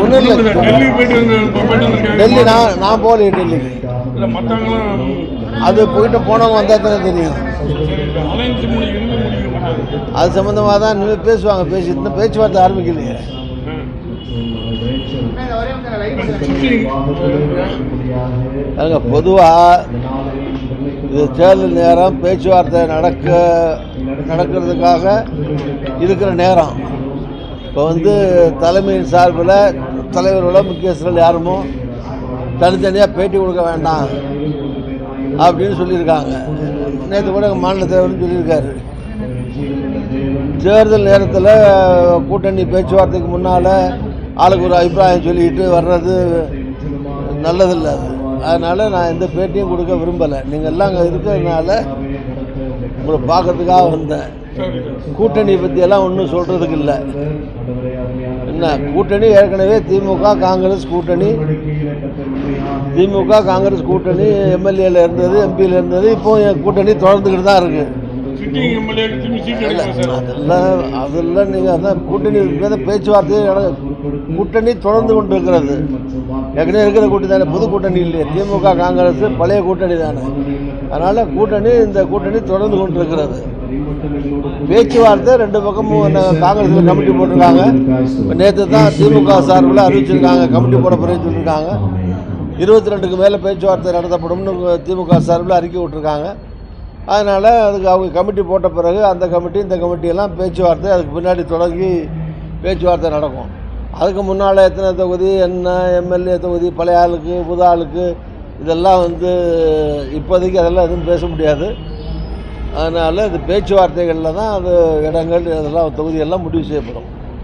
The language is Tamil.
ஒன்றும் இல்லை. டெல்லி நான் போகல டெல்லிக்கு. அது போயிட்டு போனவங்க வந்தால் தானே தெரியும். அது சம்மந்தமாக தான் இனிமேல் பேசுவாங்க. பேசிட்டு பேச்சுவார்த்தை ஆரம்பிக்கலையே. அங்கே பொதுவாக இது தேர்தல் நேரம், பேச்சுவார்த்தை நடக்கிறதுக்காக இருக்கிற நேரம். இப்போ தலைமையின் சார்பில் தலைவர்களோ முக்கியஸ்தர்கள் யாருமோ தனித்தனியாக பேட்டி கொடுக்க வேண்டாம் அப்படின்னு சொல்லியிருக்காங்க. நேற்று கூட எங்கள் மாநில தலைவர்னு சொல்லியிருக்காரு. தேர்தல் நேரத்தில் கூட்டணி பேச்சுவார்த்தைக்கு முன்னால் ஆளுக்கு ஒரு அபிப்பிராயம் சொல்லிக்கிட்டு வர்றது நல்லதில்லை. அதனால் நான் எந்த பேட்டியும் கொடுக்க விரும்பலை. நீங்கள் எல்லாம் அங்கே இருக்கிறதுனால உங்களை பார்க்கறதுக்காக வந்தேன். கூட்டணி பற்றியெல்லாம் ஒன்றும் சொல்கிறதுக்கு இல்லை. என்ன கூட்டணி ஏற்கனவே திமுக காங்கிரஸ் கூட்டணி எம்எல்ஏல இருந்தது, எம்பியில் இருந்தது. இப்போ என் கூட்டணி தொடர்ந்துக்கிட்டு தான் இருக்குது. அதெல்லாம் நீங்கள் அதான் கூட்டணி பேச்சுவார்த்தை கூட்டணி தொடர்ந்து கொண்டு இருக்கிறது. ஏற்கனவே இருக்கிற கூட்டணி தானே, புது கூட்டணி இல்லையே. திமுக காங்கிரஸ் பழைய கூட்டணி தானே. அதனால் இந்த கூட்டணி தொடர்ந்து கொண்டு இருக்கிறது. பேச்சுவார்த்தை ரெண்டு பக்கமும் காங்கிரஸில் கமிட்டி போட்டிருக்காங்க. நேற்று தான் திமுக சார்பில் அறிவிச்சிருக்காங்க, கமிட்டி போட பிறகு சொல்லியிருக்காங்க. 22க்கு மேலே பேச்சுவார்த்தை நடத்தப்படும்னு திமுக சார்பில் அறிக்கை விட்டுருக்காங்க. அதனால் அதுக்கு அவங்க கமிட்டி போட்ட பிறகு அந்த கமிட்டி இந்த கமிட்டியெல்லாம் பேச்சுவார்த்தை அதுக்கு பின்னாடி தொடங்கி பேச்சுவார்த்தை நடக்கும். அதுக்கு முன்னால் எத்தனை தொகுதி, என்ன எம்எல்ஏ தொகுதி, பழைய ஆளுக்கு புது ஆளுக்கு, இதெல்லாம் இப்போதைக்கு அதெல்லாம் எதுவும் பேச முடியாது. அதனால் இது பேச்சுவார்த்தைகளில் தான் அது இடங்கள், அதெல்லாம் தொகுதியெல்லாம் முடிவு செய்யப்படும்.